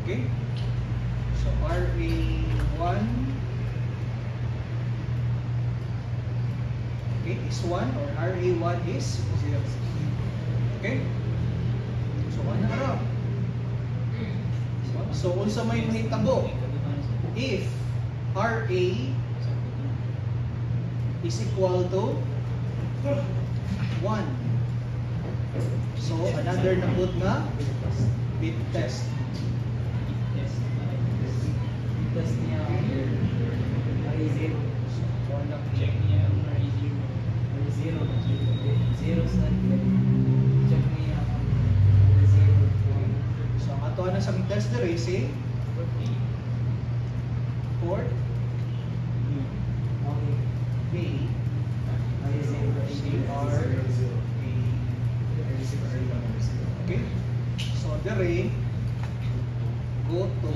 Okay? So RA1 is 1 or RA1 is 0. Okay? So ano na raw? So unsa may mahitabo if RA is equal to 1. So another nabot na bit test. Test niya RA0. Check niya ang RA0. RA0 sa check niya RA0. So ang ato na sa test dire si port B CR okay. So dire go to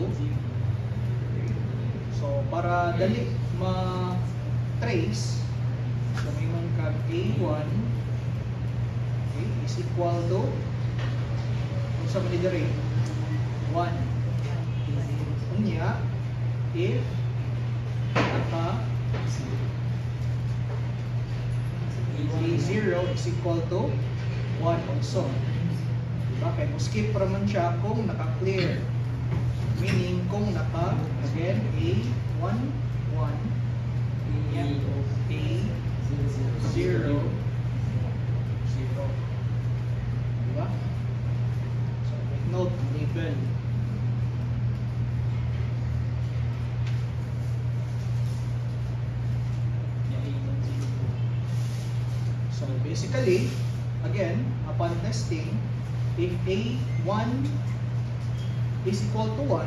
so para dali ma-trace so may man kag A1 okay, is equal to kung sa mali dire 1 unya if naka A0 is equal to 1 also. Diba? Kaya mo skip pa man siya kung naka-clear. Meaning kung naka, again, A1, 1, A0, 0. Diba? So, make note, label. So basically, again, upon testing, if A1 is equal to 1,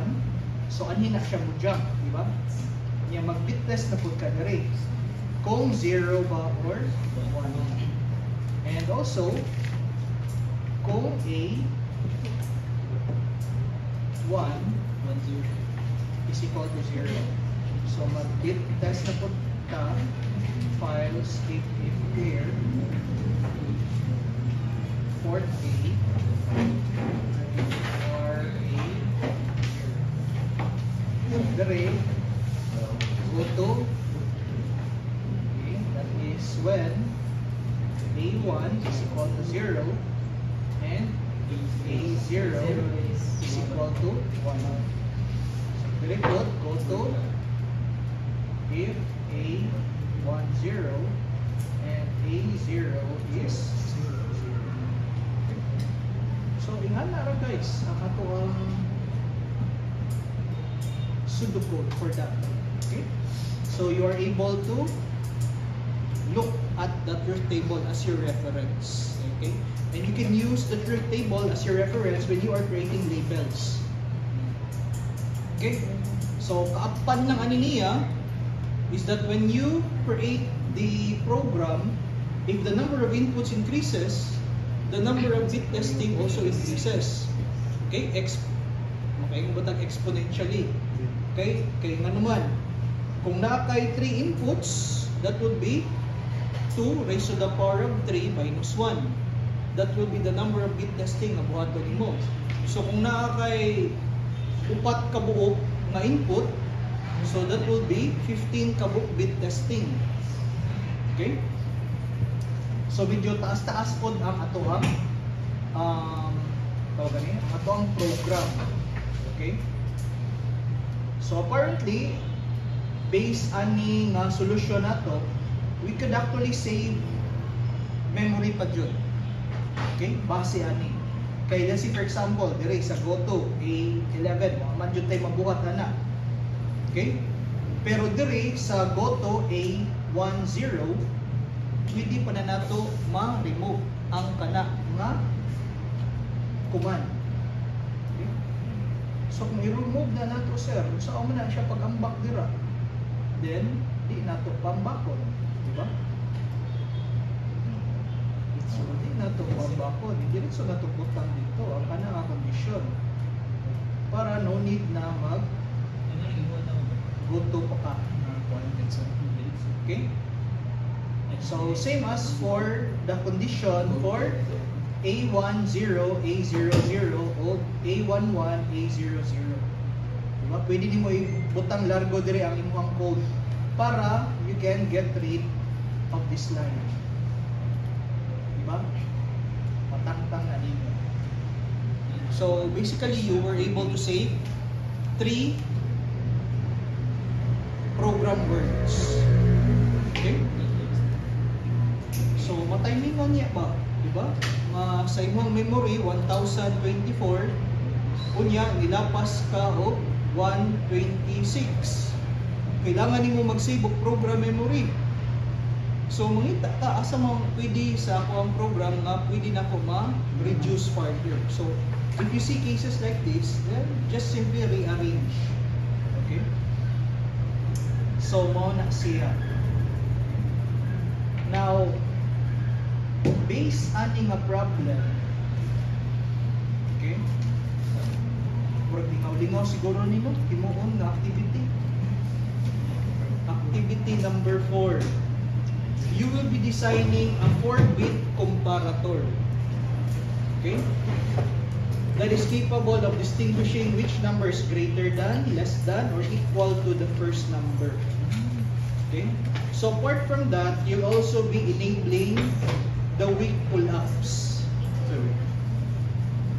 so anhin na siya mo jump, di ba? Kanya mag-bit test na po ka na rin. Kung 0 ba or 1. And also, kung A1 is equal to 0. So mag-bit test na po ka, files if clear, port A, or A, dire, go to, okay, that is when A1 is equal to 0 and A0 is equal to 1. So very good, go to if A1 0 and A0 is 0. So ingan na ra guys ang ato ang pseudocode for that. Okay? So you are able to look at the truth table as your reference. Okay? And you can use the truth table as your reference when you are creating labels. Okay? So kaapan ng aniniya is that when you create the program, if the number of inputs increases, the number of bit testing also increases. Okay? Exponentially. Okay? Kaya nga naman, kung nakakay 3 inputs, that would be 2 raised to the power of 3 minus 1. That will be the number of bit testing na buhaton mo. So kung nakakay 4 kabuok nga input, so that will be 15 kabuok bit testing. Okay? So medyo taas-taas po ang ato ang program. Okay? So apparently, based ani nga solution nato, we could actually save memory pa jud. Okay? Base ani. Kaya si for example, dire sa GoTo A11, man jud tay mabuhat na. Okay? Pero dire sa GoTo A10, pwede pa na nato ma-remove ang kana nga command. Okay? So kung i-remove na nato sir, sa mo na siya pag-ambak dira, then di nato pambakon, di ba? So di nato pambakon, diretso nato butang dito ang kana nga condition para no need na mag GoTo pa ka na quantity. Okay? So same as for the condition for A10, A00 o A11, A00. Diba? Pwede nimo ibutang largo dire ang imong code para you can get rid of this line. Diba? Matangtang na ninyo. So basically you were able to save 3 program words. Okay? So matimingan niya ba? Diba? Sa imong memory 1024 unya ilapas ka og 126. Kailangan nimo mag-save og program memory. So mangita ka asa mo pwede sa ako ang program nga pwede na ko ma-reduce further. So if you see cases like this, then just simply rearrange. Okay? So mo na siya. Now based aning a problem, okay? Murag lingaw-lingaw siguro nimo timuon nga activity. Activity number 4. You will be designing a 4-bit comparator. Okay? That is capable of distinguishing which number is greater than, less than, or equal to the first number. Okay? So apart from that, you'll also be enabling the weak pull-ups.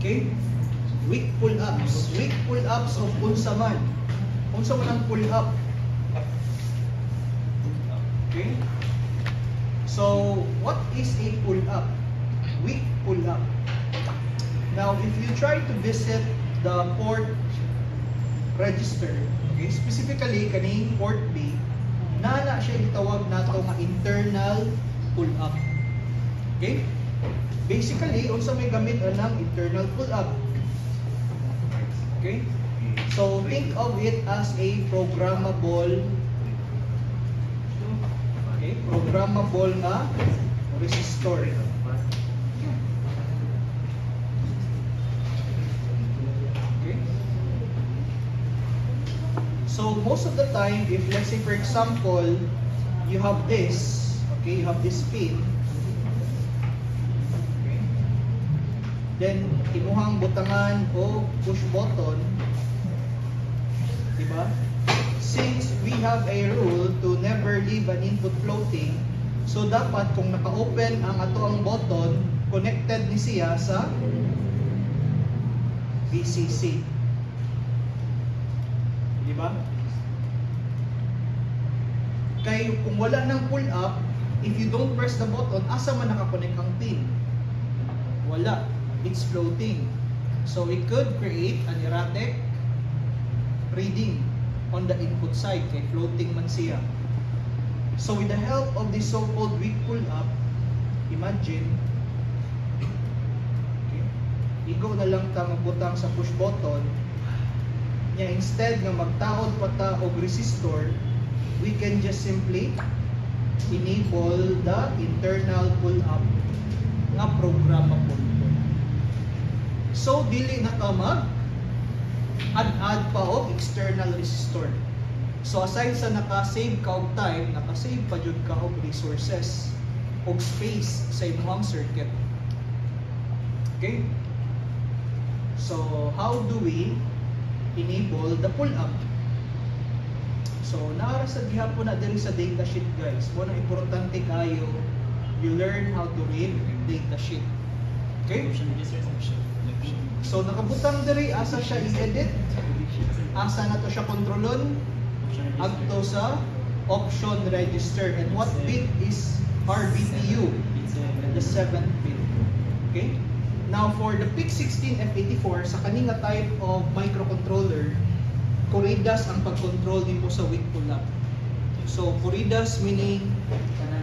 Okay? Weak pull-ups. Weak pull-ups of unsa man. Unsa man ang pull-up. Okay? So, what is a pull-up? Weak pull-up. Now, if you try to visit the port register, okay, specifically kaning port B, nana siya itawag nato nga internal pull-up. Okay? Basically, unsa may gamit anang internal pull-up. Okay? So, think of it as a programmable na resistor. Okay? So most of the time, if let's say for example, you have this, okay, you have this pin, okay, then imuhang butangan o push button, diba? Since we have a rule to never leave an input floating, so dapat kung naka-open ang atoang button, connected ni siya sa VCC. Di ba? Kaya kung wala ng pull up, if you don't press the button, asa man nakakonect ang pin? Wala. It's floating. So it could create an erratic reading on the input side, kay floating man siya. So with the help of this so-called weak pull-up, imagine, okay, igo na lang ta magbutang sa push button, niya instead nga magtaod pa ta og resistor, we can just simply enable the internal pull-up nga programmable. So dili na ka add pa og external resistor. So aside sa naka-save ka og time, naka-save pa jud ka og resources og space sa imong circuit. Okay? So how do we enable the pull-up? So naara sa gihapon na diri sa datasheet guys. Mo na importante kayo you learn how to read datasheet. Okay? So nakabutang diri asa siya i-edit, asa na to siya kontrolon, adto sa option register, and what bit is RBTU? The 7th bit. Okay? Now for the PIC16F84 sa kaninga type of microcontroller, Corridas ang pag-control nimo sa weak pull-up. So Corridas meaning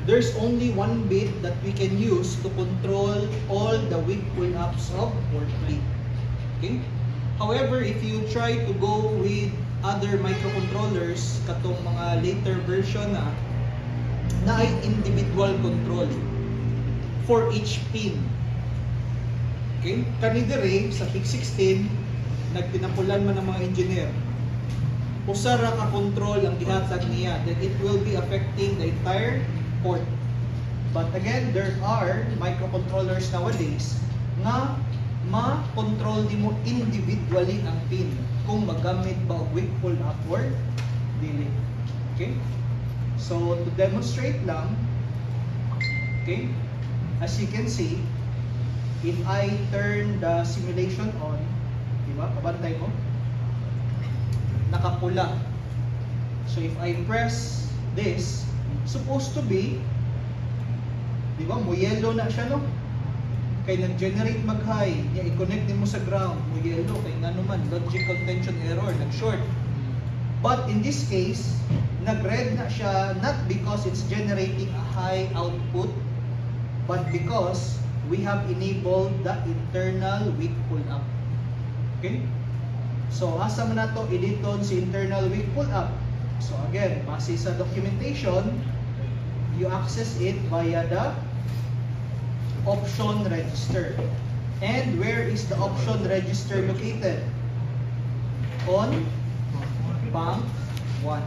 there's only one bit that we can use to control all the weak pull-ups of port B. Okay? However, if you try to go with other microcontrollers, katong mga later version na ay individual control for each pin. Okay? Kanidere sa PIC16, nagtinapulan man ng mga engineer. Usa ra ka control ang gihatag niya, then it will be affecting the entire port. But again, there are microcontrollers nowadays nga ma-control di mo individually ang pin kung magamit ba og weak pull up or dili. Okay? So to demonstrate lang, okay? As you can see, if I turn the simulation on, di ba? Kabantay mo? Nakapula. So if I press this, supposed to be, di ba? Mo yellow na siya, no? Kay nag-generate mag-high, niya i-connect din mo sa ground, mo yellow, kay nga naman, logical tension error, nag-short. But in this case, nag-red na siya not because it's generating a high output, but because we have enabled the internal weak pull-up. Okay? So, asa man na ito, editon si internal weak pull-up. So again, base sa documentation, you access it via the option register. And where is the option register located? On Bank 1.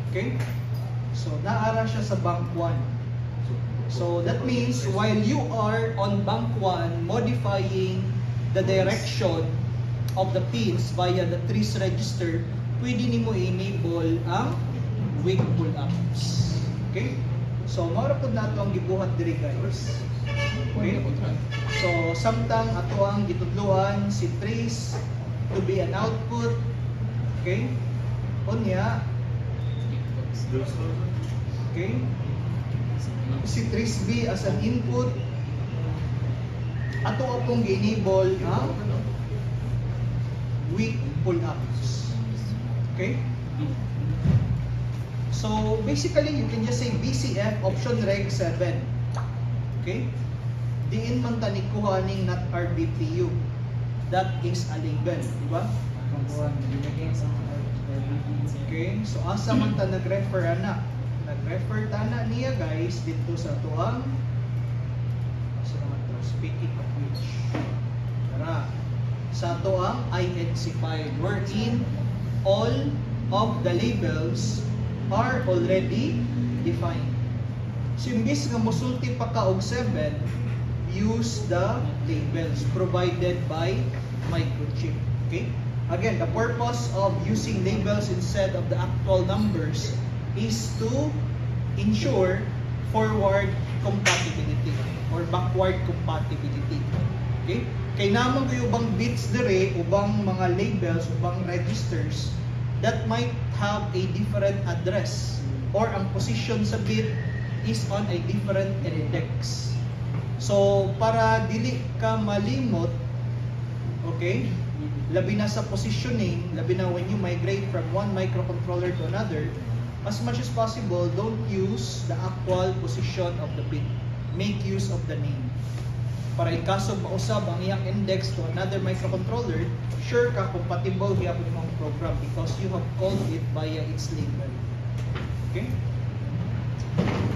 Okay? So, naara siya sa Bank 1. So, that means while you are on Bank 1 modifying the direction of the pins via the trace register, pwede nimo i-enable ang weak pull-ups. Okay? So, mara po na ito ang gibuhat diri guys. Okay? So, samtang ato ang gitudluan si trace to be an output. Okay? Unya. Okay? Si trace B as an input. Ato akong gi-enable ang weak pull-ups. Okay? So, basically, you can just say BCF option reg 7. Okay? Diin man tani kuhaning not RBPU. That is a label, di ba? Okay? So, asa man ta nag-refer ana? Nag-refer ta na niya guys dito sa tuang speaking of which. Tara. Sa tuang INC file wherein all of the labels are already defined. So, imbis nga musulti pa ka og 7, use the labels provided by microchip. Okay? Again, the purpose of using labels instead of the actual numbers is to ensure forward compatibility or backward compatibility. Okay? Kay naman kayo bang bits dire, ubang mga labels, ubang registers that might have a different address or ang position sa bit is on a different index. So, para dili ka malimot, okay, labi na sa positioning, labi na when you migrate from one microcontroller to another, as much as possible, don't use the actual position of the bit. Make use of the name. Para ikasog mausab ang iyang index to another microcontroller, sure ka compatible gyapon mong program because you have called it via its label. Okay?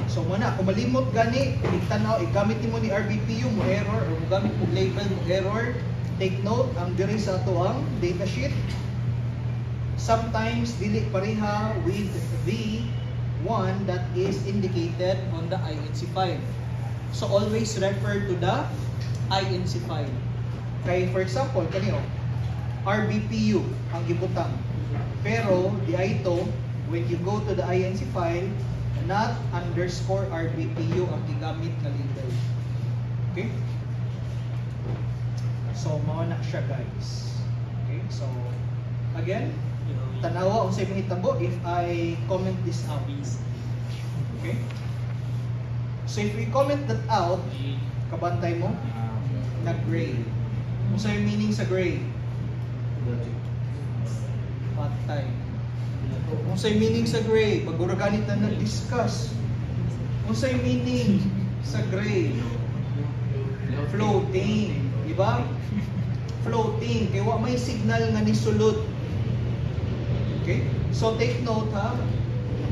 So muna, kung malimot gani, itanaw, igamit mo ni RBPU mo error or gamit mo label mo error, take note ang diri sa ato ang datasheet. Sometimes dili pareha with the one that is indicated on the INC file. So always refer to the INC file. Kay for example, kanino RBPU ang gibutang. Pero di ito when you go to the INC file, not underscore RBPU ang gigamit na label. Okay? So mao na siya guys. Okay? So again, tanawa unsay mahitabo if I comment this out. Okay? So if we comment that out, kabantay mo na gray. Unsay meaning sa gray? Patay. Unsay meaning sa gray? Pag-organic na nag-discuss. Unsay meaning sa gray? Floating. Diba? Floating. Kaya wa may signal nga nisulod. Okay? So take note ha.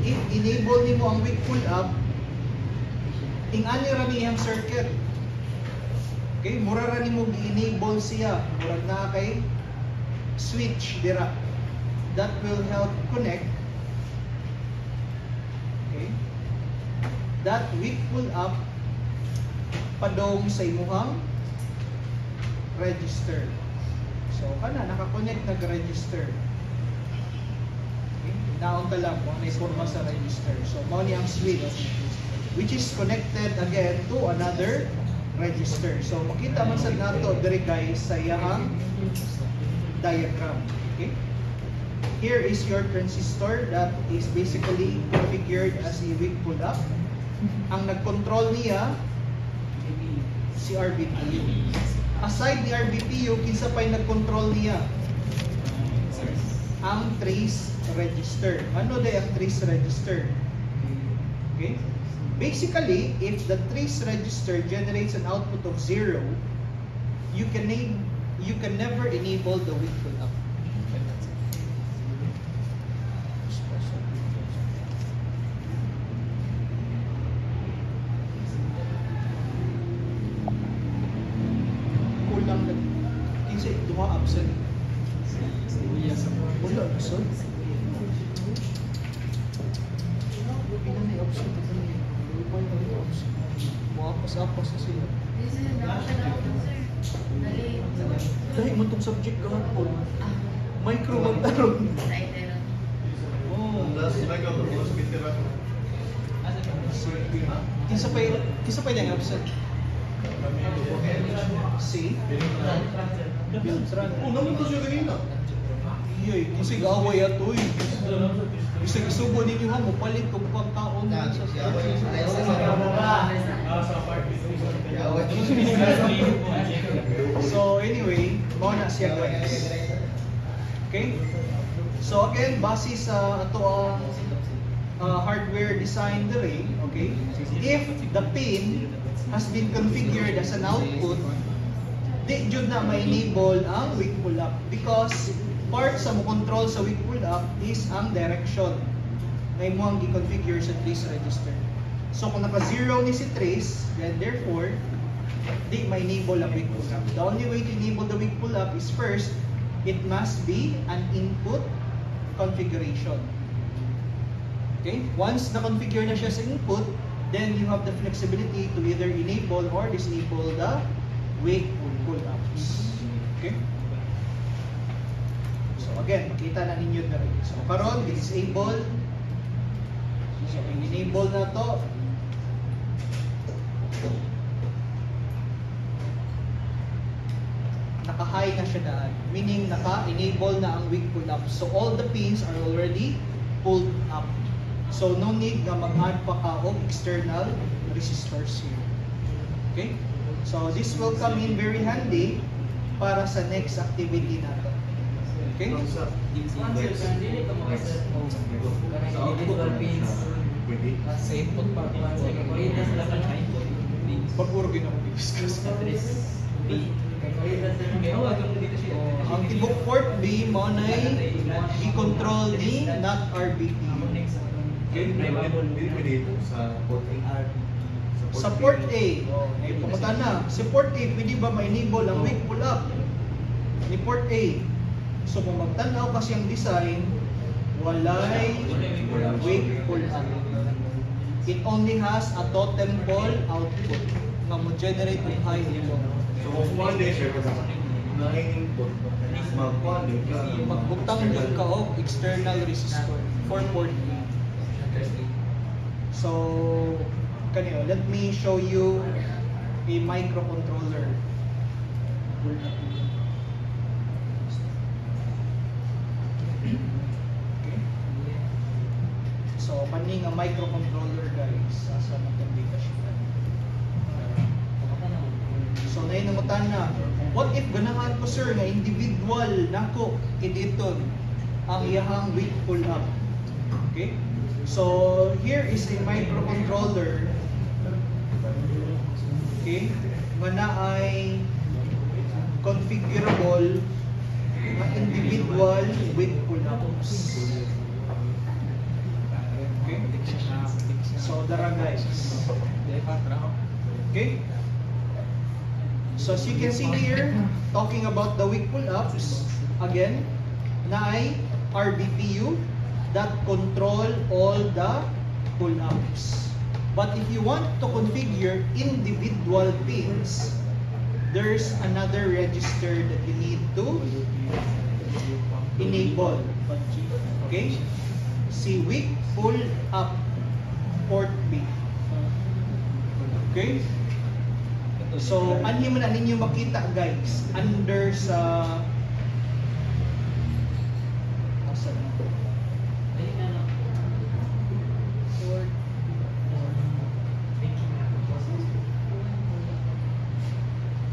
If enable nimo ang weak pull up, ing-ani ra niyang circuit. Okay? Mura ra nimo gi-enable siya. Murag na kay switch dira. That will help connect, okay, that weak pull up padong sa imuhang register. So kana naka-connect nag-register. Okay? Naon ka lang kung may forma sa register. So mao ni ang switch which is connected again to another register. So makita man sad nato diri guys sa iyang diagram. Okay? Here is your transistor that is basically configured as a weak pull-up. Ang nag-control niya si RBPU. Aside ni RBPU, kinsa pa'y nag-control niya? Ang trace register. Ano day ang trace register? Okay? Basically, if the trace register generates an output of 0, you can never enable the weak pull-up. Kulang lang. Kinsa duha absent. Wala absent. Pila na absent ito niya. Mapas-apas na sila. Dahil mo itong subject kahapon. Micro magtarong. Oh. Kinsa pa yung absent? Si? Beltran. Oh, naman to siya kanina. Iyay, kasi gaway ato eh. Bisa isubo ninyo ha, mupalit kung pagkaon sa So anyway, mo na siya guys. Okay? So again, base sa ato ang hardware design diri, okay? If the pin has been configured as an output, di jud na ma-enable ang weak pull-up because part sa mo control sa weak pull-up is ang direction na imo ang gi-configure sa trace register. So kung naka-0 ni si trace, then therefore di ma-enable ang weak pull-up. The only way to enable the weak pull-up is first, it must be an input configuration. Okay? Once na-configure na siya sa input, then you have the flexibility to either enable or disable the weak pull-ups. Okay? So again, makita na ninyo na rin. So karon, disable. So enable na to. Naka-high na siya daan. Meaning naka-enable na ang weak pull-up. So all the pins are already pulled up. So no need na mag-add pa ka of external resistors here. Okay? So this will come in very handy para sa next activity natin. Okay? Sa input pa Pagpuro ginag-discuss. Ang tibok port B mo na i-control ni not RBP. Sa port A, pumunta na. Sa port A, pwede ba ma-enable ang weak pull-up ni port A? So kung magtanaw kasi ang design, walay weak pull-up. It only has a totem pole output na mo generate ng high input. So, kung one day siya kasi na-input, Magbutang din ka o external resistor for port A. So, kanyo, let me show you a microcontroller. Okay. So, paning ang microcontroller guys, asa natin data sheet. So, nainungutan na, what if ganahan ko sir na individual nako editon ang iyahang weak pull-up? Okay? So, here is a microcontroller. Okay? Nga ay configurable na individual weak pull-ups. Okay? So, dara guys. Okay? So as you can see here, talking about the weak pull-ups, again, na ay RBPU that control all the pull-ups. But if you want to configure individual pins, there's another register that you need to enable. Okay? Si weak pull up port B. Okay? So, anhi man na ninyo makita guys, under sa asa na? Port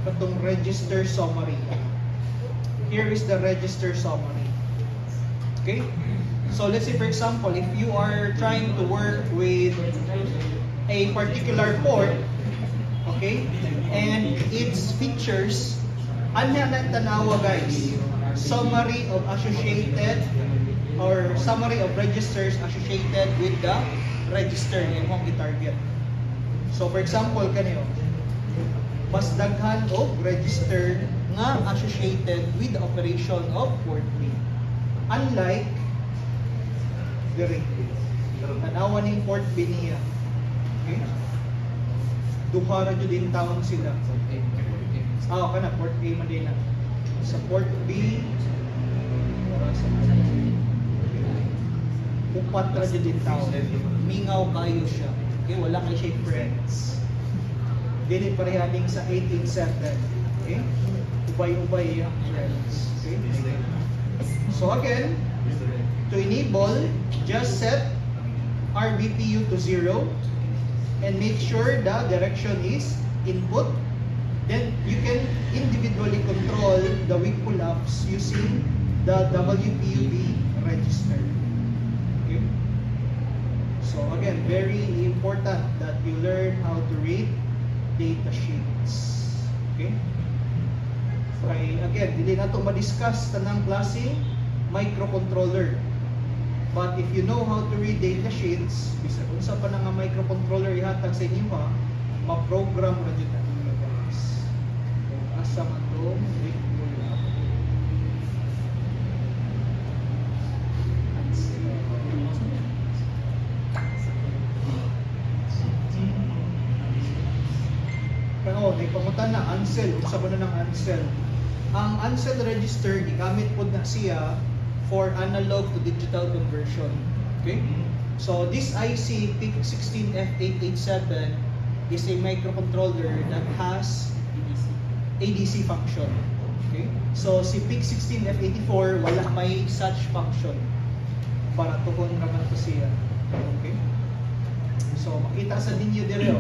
katong register summary. Here is the register summary. Okay? So let's say for example, if you are trying to work with a particular port, okay, and its features, anya na tanawa guys, summary of associated or summary of registers associated with the register na imong i-target. So for example, kaniyo, mas daghan og register nga associated with the operation of port B. Unlike diri, tanawa ning port B niya. Okay? Duha ra jud in taon sila. Kana port A man din na. Sa port B upat ra jud in taon. Mingaw kayo siya. Okay, wala kay siya friends. Dili parehaning sa 18.7. Okay? Ubay-ubay ang friends. Okay? So again, to enable, just set RBPU to 0 and make sure the direction is input. Then you can individually control the weak pull-ups using the WPUB register. Okay? So again, very important that you learn how to read data sheets. Okay? Okay, again, hindi na ito ma-discuss tanang klaseng microcontroller. But if you know how to read data sheets, bisa kung sa pa na nga microcontroller ihatag sa inyo ha, ma-program na dito ninyo guys. So, asa man ito, weak pull-up. Pero may pangutan na Ansel, unsa ba na ng Ansel? Ang Ansel register gigamit pod na siya for analog to digital conversion. Okay? So this IC PIC16F887 is a microcontroller that has ADC function. Okay? So si PIC16F84 wala may such function para tuhon naman to siya. Okay? So makita sa ninyo dire.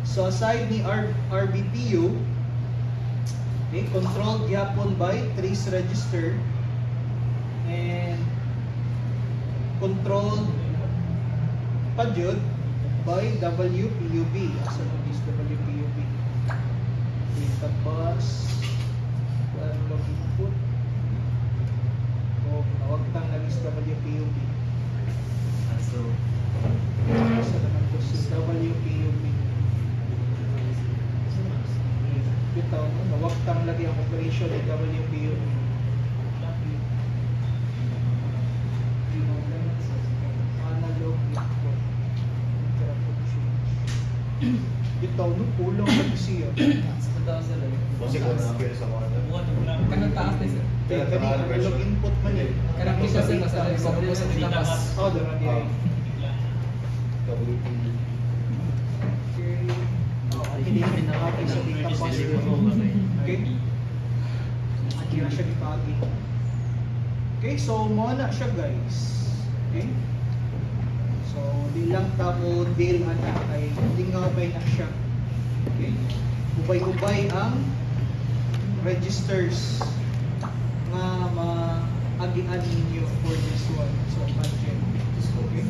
So aside ni RBPU, okay, controlled gyapon by trace register and controlled pa jud by WPUB. Asa mo is WPUB? Okay, tapos log input. O nawag tang nagis WPUB. So asa naman to si WPUB? Bitaw no, nawag tang lagi ang operation ng WPUB. Analog input. Bitaw no, kulang lagi siya. Kasi kung na-appear sa mga Kanang taas na sir. Kaya kani analog input man eh. Kanang isa sir, nasa tapas. Oh, dara di ay. WP. Hindi pinakapit sa data pass. Okay? Hindi na siya ipagi. Okay, so mo na siya guys. Okay? So, di lang tamo deal ana kay lingaway na siya. Okay? Ubay-ubay ang registers nga maagian ninyo for this one. So, imagine. Okay?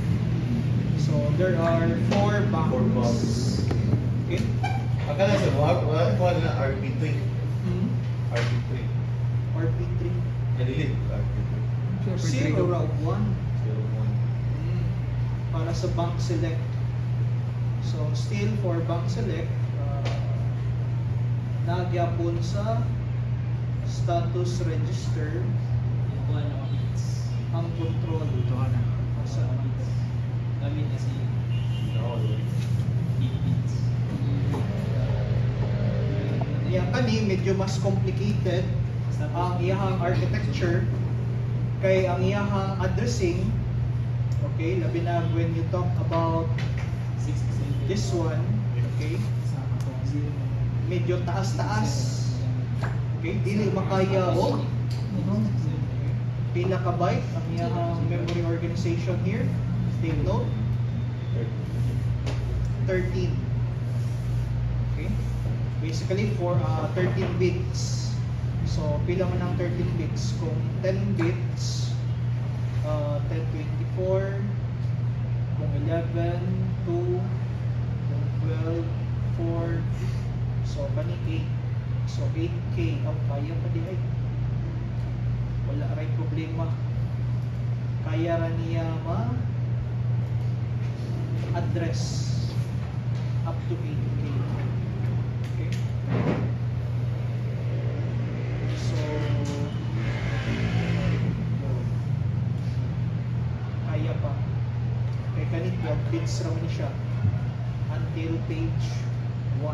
So, there are 4 banks. Okay? Akala sa wala na RP3. RP3. RP3. Delete RP3. 0 route 1. 01. Para sa bank select. So, still for bank select, nagyapon sa status register ang control. Ito na. Sa Gamit na si No. yan. kani medyo mas complicated ang iyahang architecture kay ang iyahang addressing, okay, labi na when you talk about this one, okay, medyo taas-taas, okay, dili makaya o pila ka byte ang iyahang memory organization here. Take note, 13. Okay, basically for 13 bits. So pila man ang 13 bits? Kung 10 bits, 1024, kung 11, 2, kung 12, 4, so kani 8. So 8K ang kaya pa di ay. Wala ray problema. Kaya ra niya ma-address up to 8K. Okay? So, kaya pa. Okay, kanit 12 bits raw ni siya until page